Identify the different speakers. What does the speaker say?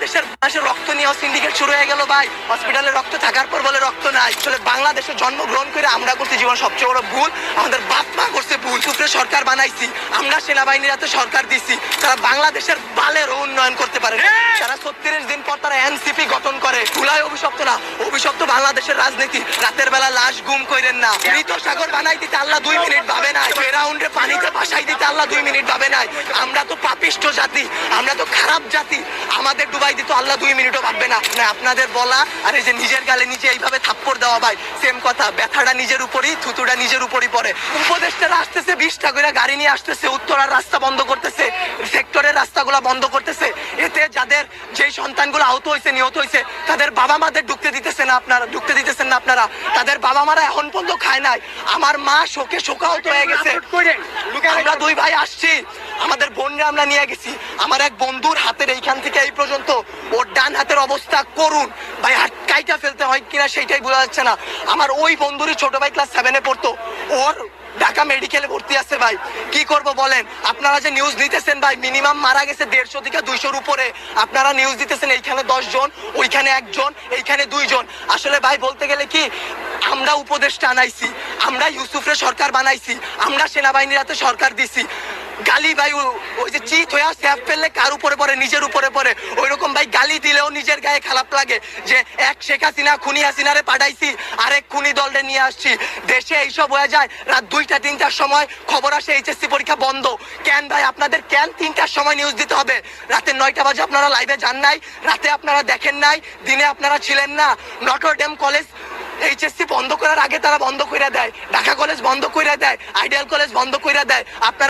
Speaker 1: বাংলাদেশের রক্ত নিয়ে সিন্ডিকেট শুরু হয়ে গেল ভাই। হসপিটালে রক্ত থাকার পর বলে রক্ত নাই। আসলে বাংলাদেশে জন্মগ্রহণ করে আমরা করছি জীবন সবচেয়ে বড় ভুল। আমাদের বাপ মা করছে ভুল। সুপ্রে সরকার বানাইছি আমরা, সেনাবাহিনীর হাতে সরকার দিছি, তারা বাংলাদেশের বালের উন্নয়ন করতে পারে। তারা 36 দিন পর তারা এনসিপি গঠন করে। তুলায় অভিশপ্ত না, অভিশপ্ত বাংলাদেশের রাজনীতি। রাতের বেলা লাশ গুম করেন না। মৃত সাগর বানাই দিতে আল্লাহ 2 মিনিট ভাবে নাই। রাউন্ডে পানিতে ভাসাই দিতে আল্লাহ 2 মিনিট ভাবে নাই। আমরা তো পাপিষ্ঠ জাতি, আমরা তো খারাপ জাতি। আমাদের ডুবাই দিত আল্লাহ 2 মিনিটও ভাববে না। আপনাদের বলা আর এই যে নিজের গালে নিচে এইভাবে থাপ্পড় দেওয়া ভাই সেম কথা। ব্যথাটা নিজের উপরই, থুতুটা নিজের উপরই পড়ে। উপদেষ্টারা আসতেছে 20টা করে গাড়ি নিয়ে আসতেছে, উত্তরার রাস্তা বন্ধ করতেছে, সেক্টরের রাস্তাগুলো বন্ধ করতেছে। এতে যাদের যেই সন্তানগুলো আহত হয়েছে, নিহত হয়েছে, তাদের বাবা মাদের ঢুকতে দিতেছেন না আপনারা। তাদের বাবা মারা এখন পর্যন্ত খায় নাই। আমার মা শোকে শোকাহত হয়ে গেছে। আমরা 2 ভাই আসছি, আমাদের বোনরা আমরা নিয়ে গেছি। আমার এক বন্ধুর হাতের এইখান থেকে এই পর্যন্ত ওর ডান হাতের অবস্থা করুন ভাই, হাত কাইটা ফেলতে হয় কিনা সেইটাই বোঝা যাচ্ছে না। আমার ওই বন্ধুরই ছোট ভাই ক্লাস 7-এ পড়তো, ওর ঢাকা মেডিকেলে ভর্তি আছে ভাই। কি করব বলেন? আপনারা যে নিউজ দিতেছেন ভাই, মিনিমাম মারা গেছে 150 থেকে 200-র উপরে। আপনারা নিউজ দিতেছেন এইখানে 10 জন, ওইখানে 1 জন, এইখানে 2 জন। আসলে ভাই বলতে গেলে কি, আমরা উপদেষ্টা আনাইছি, আমরা ইউসুফরে সরকার বানাইছি, আমরা সেনাবাহিনীর হাতে সরকার দিছি। গালি ভাই ওই যে চিত হয়ে স্যাপ ফেললে কার উপরে পড়ে? নিজের উপরে পড়ে। ওই রকম ভাই গালি দিলেও নিজের গায়ে খারাপ লাগে যে এক শেখ হাসিনা খুনি হাসিনারে পাঠাইছি, আরেক খুনি দলরে নিয়ে আসছি। দেশে এইসব হয়ে যায়। রাত 2টা-3টার সময় খবর আসে এইচএসসি পরীক্ষা বন্ধ। কেন ভাই আপনাদের, কেন 3টার সময় নিউজ দিতে হবে? রাতে 9টা বাজে আপনারা লাইভে যান নাই, রাতে আপনারা দেখেন নাই, দিনে আপনারা ছিলেন না। নটরডেম কলেজ এইচএসসি বন্ধ করার আগে তারা বন্ধ করে দেয়, ঢাকা কলেজ বন্ধ করে দেয়, আইডিয়াল কলেজ বন্ধ করে দেয়। আপনারা